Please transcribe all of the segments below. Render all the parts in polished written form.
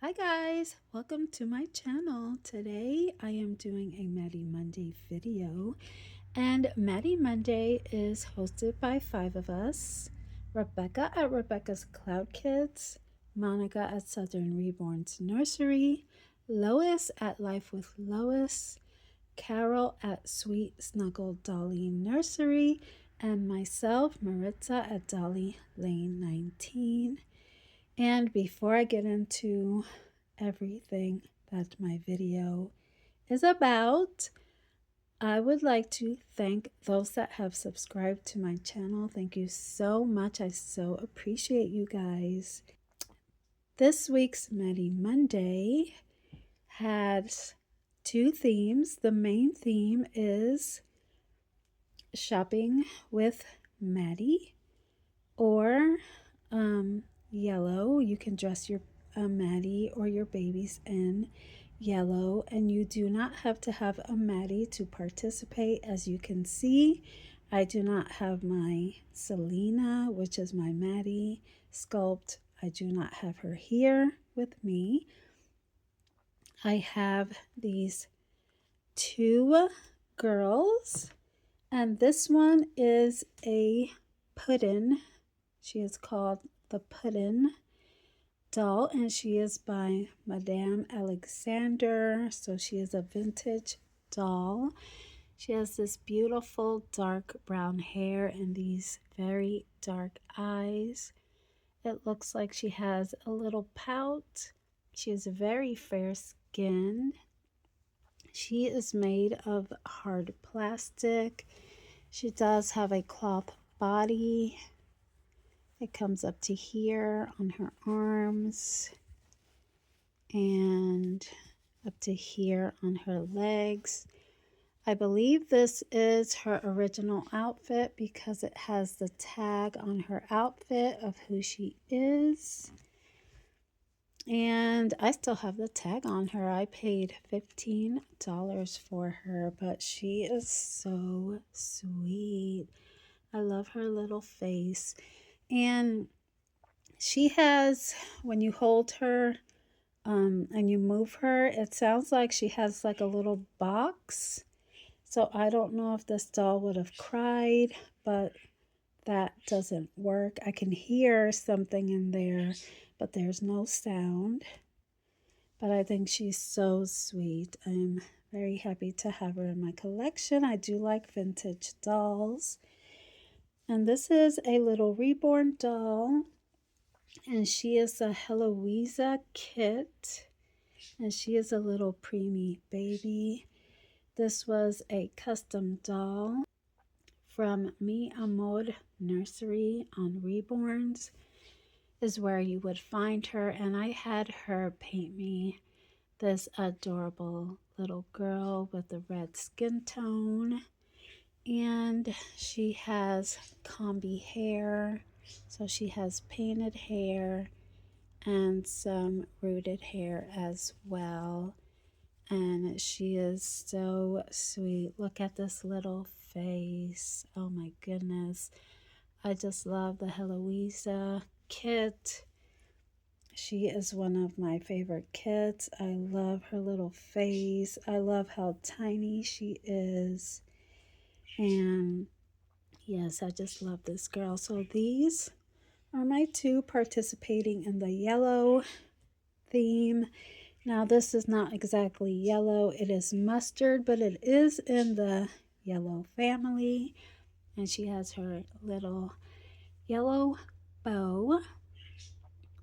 Hi guys, welcome to my channel. Today I am doing a Maddie Monday video, and Maddie Monday is hosted by 5 of us: Rebecca at Rebecca's Cloud Kids, Monica at Southern Reborn's Nursery, Lois at Life with Lois, Carol at Sweet Snuggle Dolly Nursery, and myself, Maritza, at Dolly Lane 19. And before I get into everything that my video is about, I would like to thank those that have subscribed to my channel. Thank you so much. I so appreciate you guys. This week's Maddie Monday has two themes. The main theme is shopping with Maddie, or yellow. You can dress your Maddie or your babies in yellow, and you do not have to have a Maddie to participate. As you can see, I do not have my Selena, which is my Maddie sculpt. I do not have her here with me. I have these two girls, and this one is a Puddin'. She is called the Puddin' doll, and she is by Madame Alexander. So she is a vintage doll. She has this beautiful dark brown hair and these very dark eyes. It looks like she has a little pout. She is very fair skinned. She is made of hard plastic. She does have a cloth body. It comes up to here on her arms and up to here on her legs. I believe this is her original outfit because it has the tag on her outfit of who she is. And I still have the tag on her. I paid $15 for her, but she is so sweet. I love her little face. And she has, when you hold her and you move her, it sounds like she has like a little box. So I don't know if this doll would have cried, but that doesn't work. I can hear something in there, but there's no sound. But I think she's so sweet. I'm very happy to have her in my collection. I do like vintage dolls. And this is a little reborn doll, and she is a Heloisa kit, and she is a little preemie baby. This was a custom doll from Mi Amor Nursery on Reborns is where you would find her, and I had her paint me this adorable little girl with a red skin tone. And she has combi hair, so she has painted hair and some rooted hair as well. And she is so sweet. Look at this little face. Oh my goodness. I just love the Heloisa kit. She is one of my favorite kits. I love her little face. I love how tiny she is. And yes, I just love this girl. So these are my two participating in the yellow theme. Now this is not exactly yellow. It is mustard, but it is in the yellow family. And she has her little yellow bow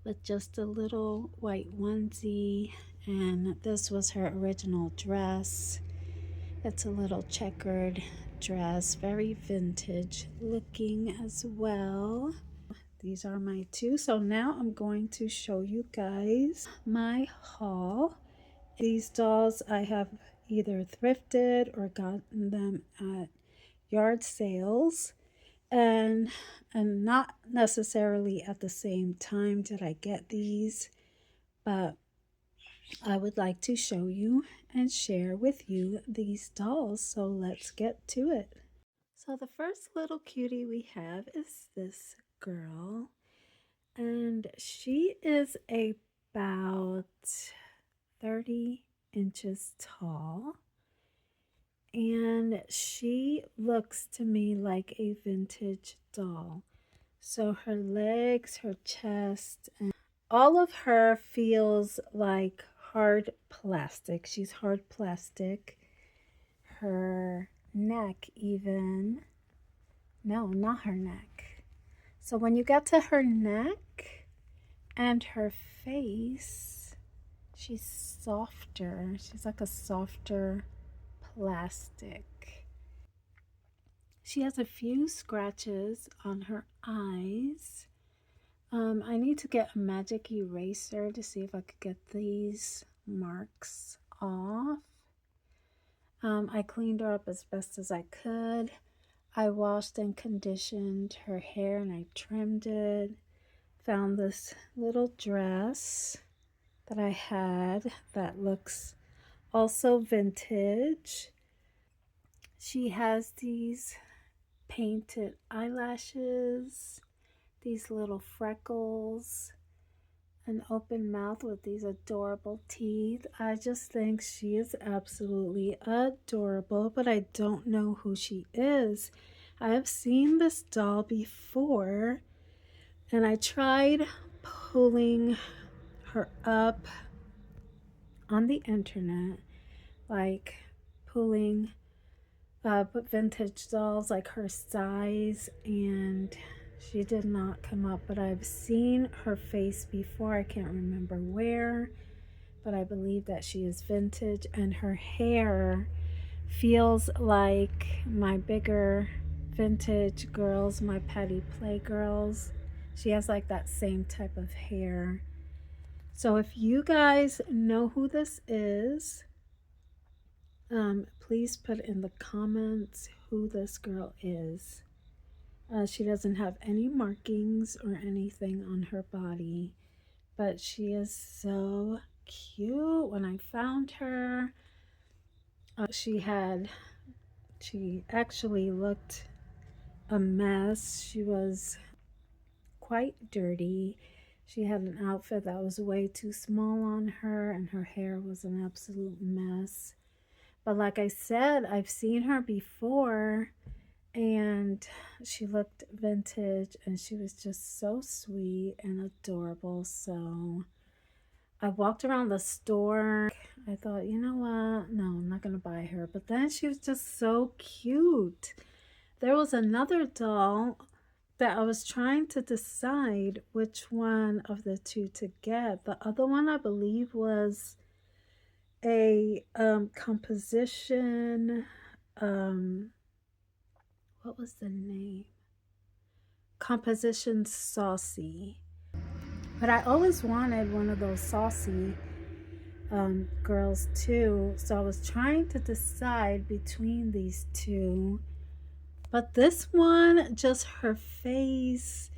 with just a little white onesie. And this was her original dress. It's a little checkered dress, very vintage looking as well. These are my two. So now I'm going to show you guys my haul. These dolls I have either thrifted or gotten them at yard sales, and not necessarily at the same time did I get these, but I would like to show you and share with you these dolls. So let's get to it. So the first little cutie we have is this girl, and she is about 40 inches tall. And she looks to me like a vintage doll. So her legs, her chest, and all of her feels like hard plastic. She's hard plastic. Her neck, even. No, not her neck. So when you get to her neck and her face, she's softer. She's like a softer plastic. She has a few scratches on her eyes. I need to get a magic eraser to see if I could get these marks off. I cleaned her up as best as I could. I washed and conditioned her hair and I trimmed it. Found this little dress that I had that looks also vintage. She has these painted eyelashes, these little freckles, an open mouth with these adorable teeth. I just think she is absolutely adorable, but I don't know who she is. I have seen this doll before, and I tried pulling her up on the internet, like pulling vintage dolls like her size, and she did not come up. But I've seen her face before. I can't remember where, but I believe that she is vintage, and her hair feels like my bigger vintage girls, my Patty Play girls. She has like that same type of hair. So if you guys know who this is, please put in the comments who this girl is. She doesn't have any markings or anything on her body, but she is so cute. When I found her, she actually looked a mess. She was quite dirty. She had an outfit that was way too small on her, and her hair was an absolute mess. But like I said, I've seen her before, and she looked vintage, and she was just so sweet and adorable. So I walked around the store. I thought, you know what? No, I'm not going to buy her. But then she was just so cute. There was another doll that I was trying to decide which one of the two to get. The other one, I believe, was a composition. What was the name? Composition Saucy. But I always wanted one of those saucy girls too. So I was trying to decide between these two. But this one, just her face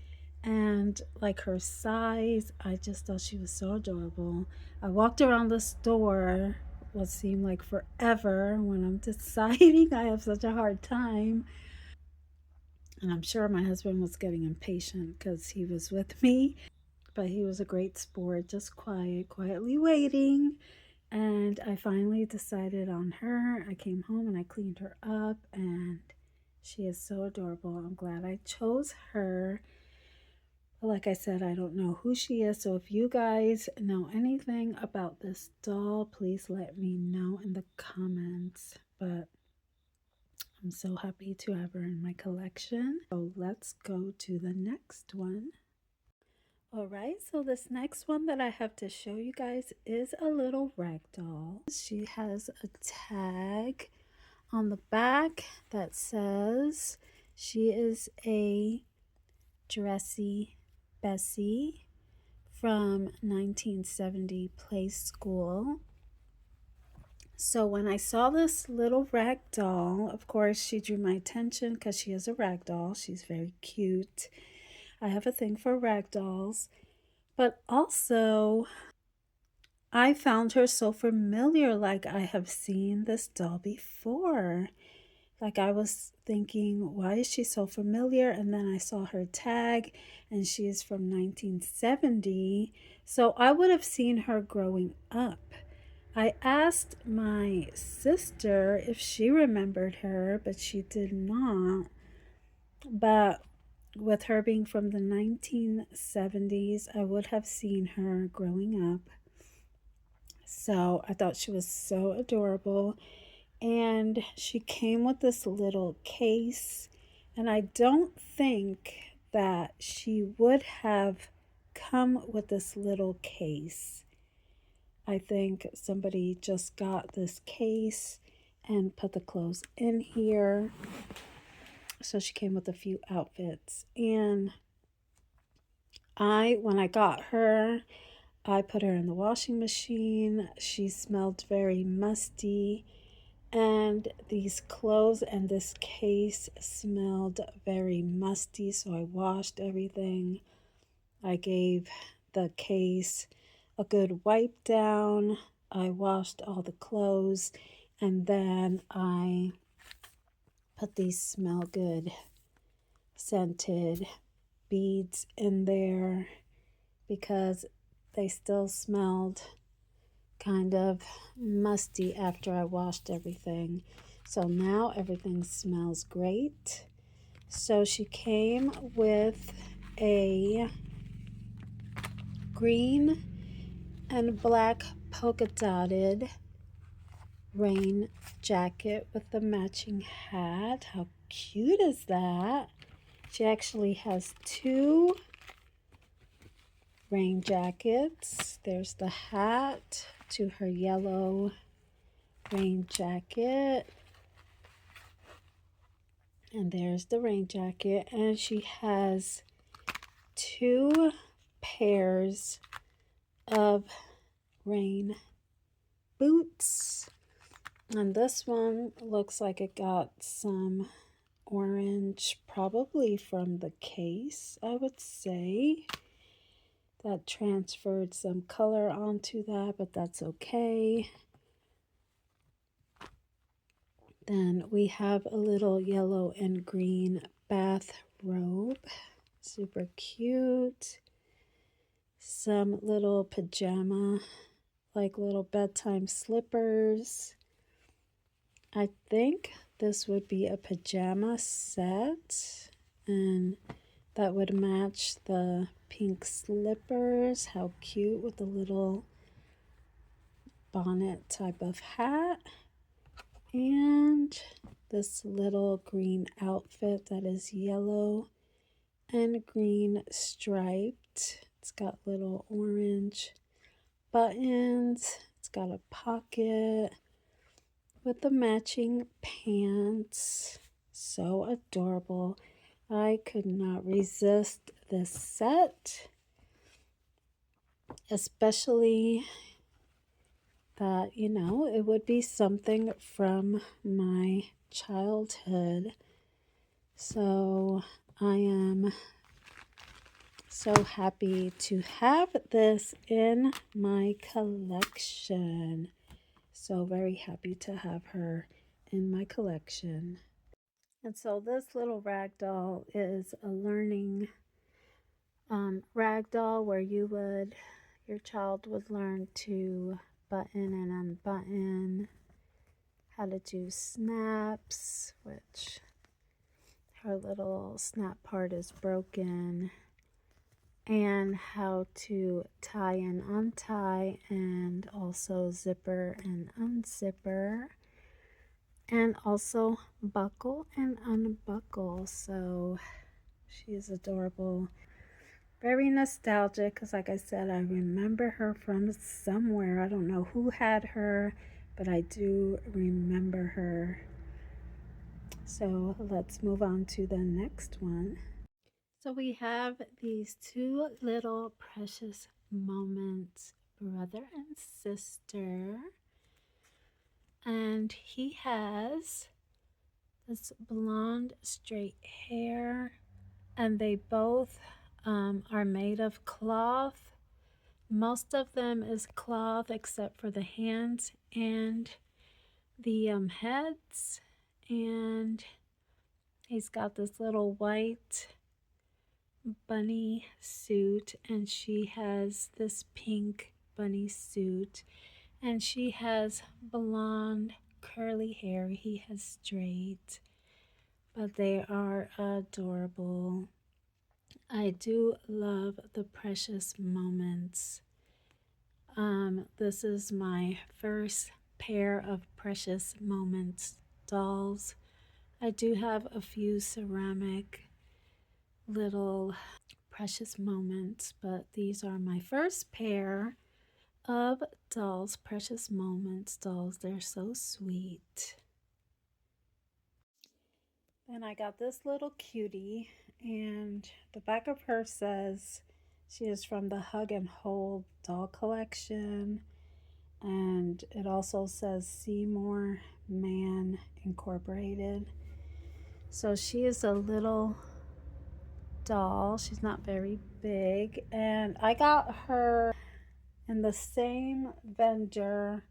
and like her size, I just thought she was so adorable. I walked around the store what seemed like forever when I'm deciding. I have such a hard time. And I'm sure my husband was getting impatient because he was with me. But he was a great sport, just quietly waiting. And I finally decided on her. I came home and I cleaned her up, and she is so adorable. I'm glad I chose her. But like I said, I don't know who she is. So if you guys know anything about this doll, please let me know in the comments. But I'm so happy to have her in my collection. So let's go to the next one. Alright, so this next one that I have to show you guys is a little rag doll. She has a tag on the back that says she is a Dressy Bessy from 1970 Play School. So when I saw this little rag doll, of course she drew my attention because she is a rag doll. She's very cute. I have a thing for rag dolls, but also I found her so familiar, like I have seen this doll before. Like I was thinking, why is she so familiar? And then I saw her tag and she is from 1970. So I would have seen her growing up. I asked my sister if she remembered her, but she did not. But with her being from the 1970s, I would have seen her growing up. So I thought she was so adorable. And she came with this little case. And I don't think that she would have come with this little case. I think somebody just got this case and put the clothes in here. So she came with a few outfits. And when I got her, I put her in the washing machine. She smelled very musty. And these clothes and this case smelled very musty. So I washed everything. I gave the case a good wipe down. I washed all the clothes. And then I put these smell good scented beads in there because they still smelled kind of musty after I washed everything. So now everything smells great. So she came with a green and black polka dotted rain jacket with the matching hat. How cute is that? She actually has two rain jackets. There's the hat to her yellow rain jacket. And there's the rain jacket. And she has two pairs of rain boots. And this one looks like it got some orange, probably from the case, I would say. That transferred some color onto that, but that's okay. Then we have a little yellow and green bathrobe. Super cute. Some little pajama, like little bedtime slippers. I think this would be a pajama set, and that would match the pink slippers. How cute, with a little bonnet type of hat. And this little green outfit that is yellow and green striped. It's got little orange buttons. It's got a pocket with the matching pants. So adorable. I could not resist this set, especially that, it would be something from my childhood. So I am so happy to have this in my collection. So very happy to have her in my collection. And so this little rag doll is a learning rag doll where your child would learn to button and unbutton, how to do snaps, which her little snap part is broken, and how to tie and untie, and also zipper and unzipper, and also buckle and unbuckle. So she is adorable. Very nostalgic because, like I said, I remember her from somewhere. I don't know who had her, but I do remember her. So let's move on to the next one. So we have these two little precious moments, brother and sister. And he has this blonde straight hair, and they both are made of cloth. Most of them is cloth except for the hands and the heads. And he's got this little white bunny suit, and she has this pink bunny suit. And she has blonde, curly hair. He has straight, but they are adorable. I do love the Precious Moments. This is my first pair of Precious Moments dolls. I do have a few ceramic little Precious Moments, but these are my first pair of dolls, Precious Moments dolls. They're so sweet. Then I got this little cutie, and the back of her says she is from the Hug and Hold doll collection. And it also says Seymour Man Incorporated. So she is a little doll. She's not very big. And I got her in the same vendor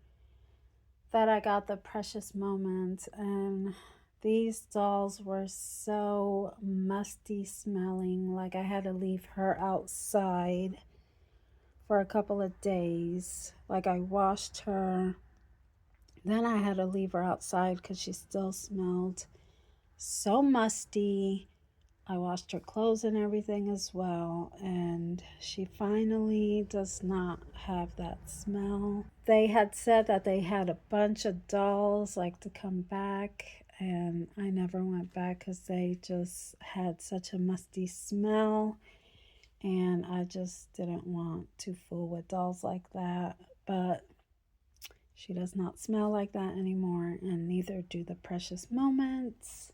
that I got the Precious Moments. And these dolls were so musty smelling. Like I had to leave her outside for a couple of days. Like I washed her. Then I had to leave her outside because she still smelled so musty. I washed her clothes and everything as well, and she finally does not have that smell. They had said that they had a bunch of dolls like to come back, and I never went back because they just had such a musty smell, and I just didn't want to fool with dolls like that. But she does not smell like that anymore, and neither do the Precious Moments.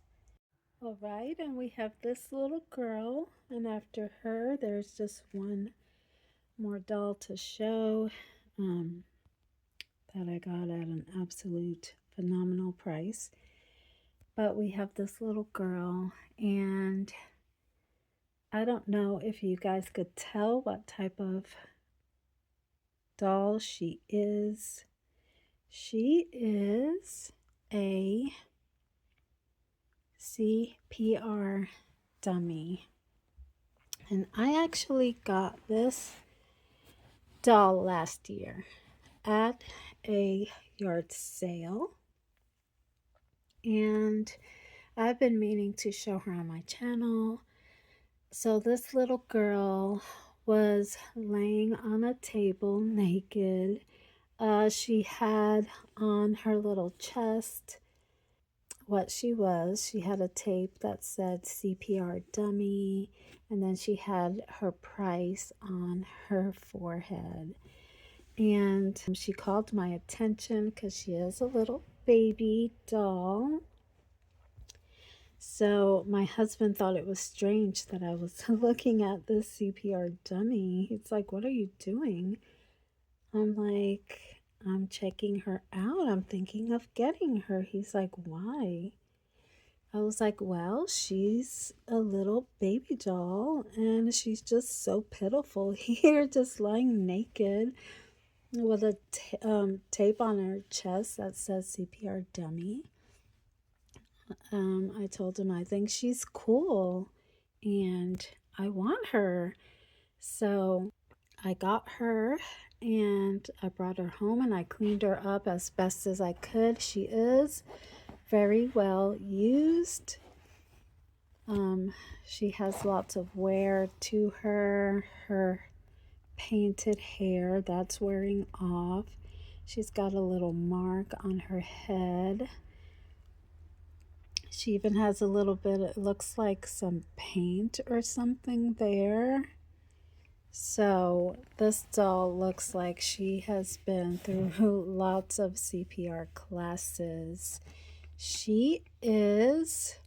All right, and we have this little girl, and after her, there's just one more doll to show that I got at an absolute phenomenal price. But we have this little girl, and I don't know if you guys could tell what type of doll she is. She is a CPR dummy. And I actually got this doll last year at a yard sale. And I've been meaning to show her on my channel. So this little girl was laying on a table naked. She had on her little chest what she had a tape that said CPR dummy, and then she had her price on her forehead. And she called my attention because she is a little baby doll. So my husband thought it was strange that I was looking at this CPR dummy. He's like, "What are you doing?" I'm like, "I'm checking her out. I'm thinking of getting her." He's like, "Why?" I was like, "Well, she's a little baby doll and she's just so pitiful here, just lying naked with a tape on her chest that says CPR dummy." I told him I think she's cool and I want her. So I got her and I brought her home and I cleaned her up as best as I could. She is very well used. She has lots of wear to her. Her painted hair, that's wearing off. She's got a little mark on her head. She even has a little bit, it looks like some paint or something there. So this doll looks like she has been through lots of CPR classes. She is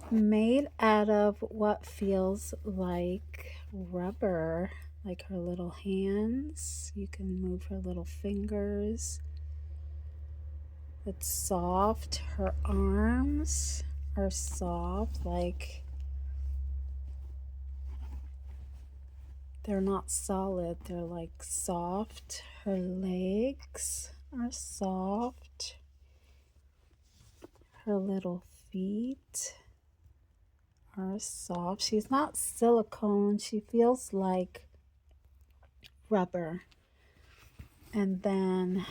made out of what feels like rubber, like her little hands. You can move her little fingers. It's soft. Her arms are soft, like they're not solid, they're like soft. Her legs are soft. Her little feet are soft. She's not silicone, she feels like rubber. And then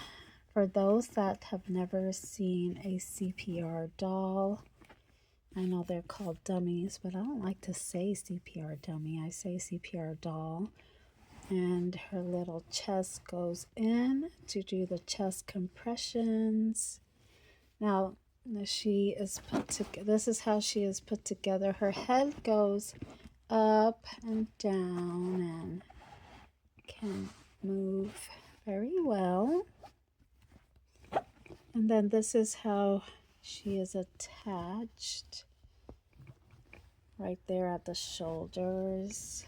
for those that have never seen a CPR doll, I know they're called dummies, but I don't like to say CPR dummy. I say CPR doll. And her little chest goes in to do the chest compressions. Now, she is put together. This is how she is put together. Her head goes up and down and can move very well. And then this is how she is attached, right there at the shoulders.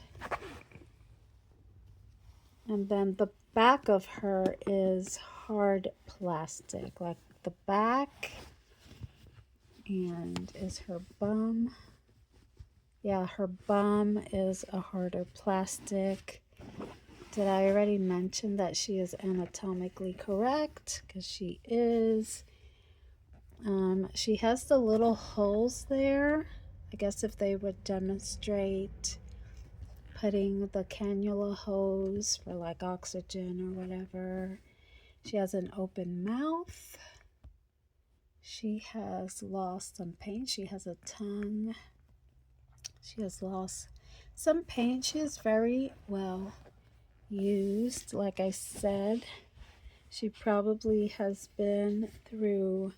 And then the back of her is hard plastic, like the back. And is her bum. Yeah, her bum is a harder plastic. Did I already mention that she is anatomically correct? Because she is. She has the little holes there. I guess if they would demonstrate putting the cannula hose for like oxygen or whatever. She has an open mouth. She has lost some paint. She has a tongue. She has lost some paint. She is very well used. Like I said, she probably has been through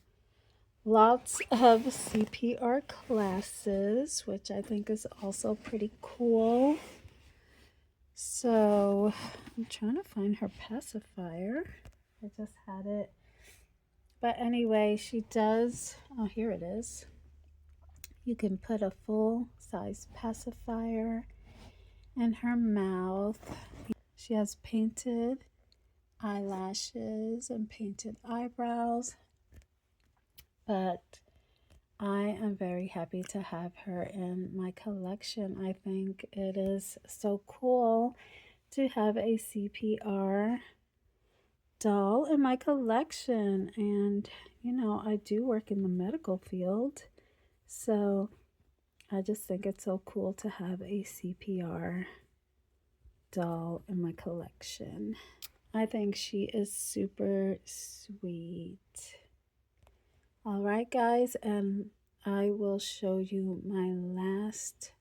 lots of CPR classes, which I think is also pretty cool. So I'm trying to find her pacifier. I just had it. But anyway, she does, oh, here it is. You can put a full-size pacifier in her mouth. She has painted eyelashes and painted eyebrows. But I am very happy to have her in my collection. I think it is so cool to have a CPR doll in my collection. And, you know, I do work in the medical field. So I just think it's so cool to have a CPR doll in my collection. I think she is super sweet. All right, guys, and I will show you my last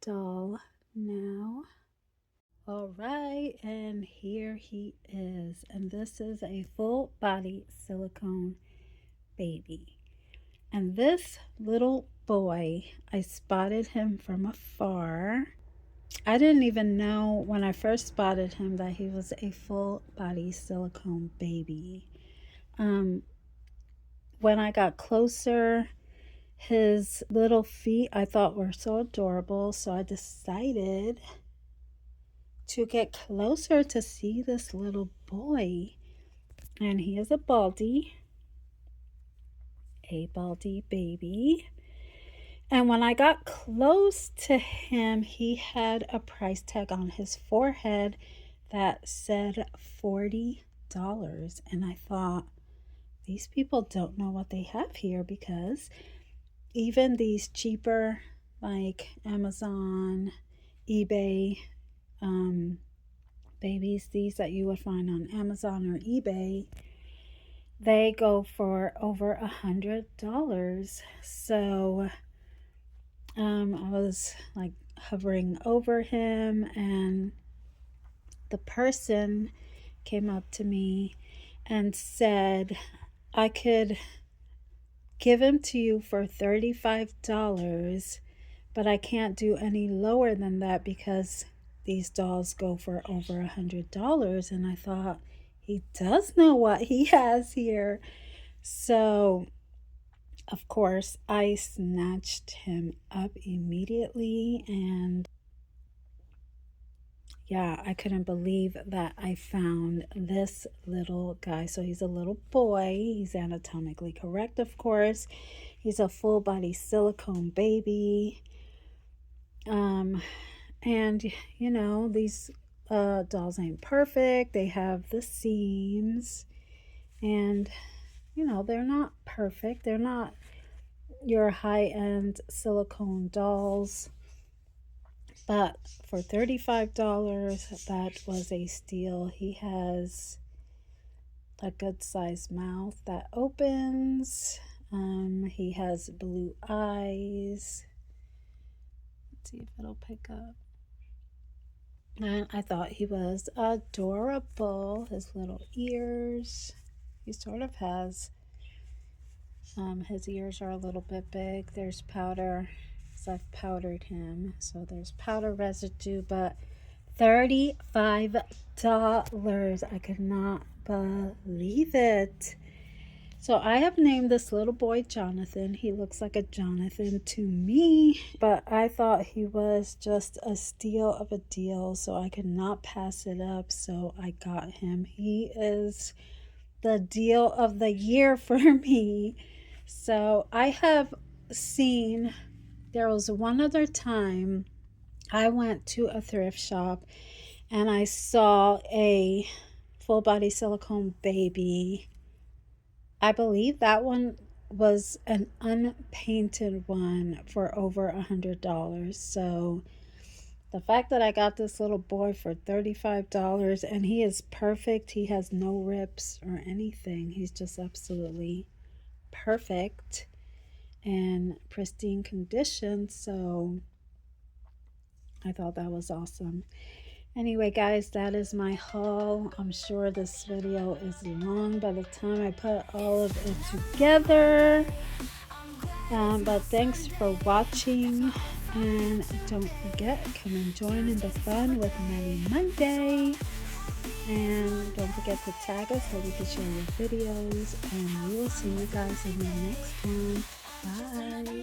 doll now. All right, and here he is, and this is a full body silicone baby. And this little boy, I spotted him from afar. I didn't even know when I first spotted him that he was a full body silicone baby. When I got closer, his little feet I thought were so adorable, so I decided to get closer to see this little boy. And he is a baldy baby. And when I got close to him, he had a price tag on his forehead that said $40. And I thought, these people don't know what they have here, because even these cheaper, like Amazon, eBay, babies, these that you would find on Amazon or eBay, they go for over $100. So I was like hovering over him, and the person came up to me and said, I could give him to you for $35, but I can't do any lower than that because these dolls go for over $100. And I thought, he does know what he has here. So of course I snatched him up immediately, and yeah, I couldn't believe that I found this little guy. So he's a little boy. He's anatomically correct, of course. He's a full body silicone baby. And you know, these dolls ain't perfect. They have the seams, and you know, they're not perfect. They're not your high-end silicone dolls. But for $35, that was a steal. He has a good sized mouth that opens. He has blue eyes. Let's see if it'll pick up. And I thought he was adorable. His little ears. He sort of has, his ears are a little bit big. There's powder, because I've powdered him. So there's powder residue, but $35. I could not believe it. So I have named this little boy Jonathan. He looks like a Jonathan to me, but I thought he was just a steal of a deal, so I could not pass it up. So I got him. He is the deal of the year for me. So I have seen, there was one other time I went to a thrift shop and I saw a full body silicone baby. I believe that one was an unpainted one for over $100. So the fact that I got this little boy for $35 and he is perfect, he has no rips or anything, he's just absolutely perfect and pristine condition. So I thought that was awesome. Anyway, guys, that is my haul. I'm sure this video is long by the time I put all of it together. But thanks for watching. And don't forget, come and join in the fun with Maddie Monday. And don't forget to tag us so we can share your videos. And we will see you guys in the next one. Bye.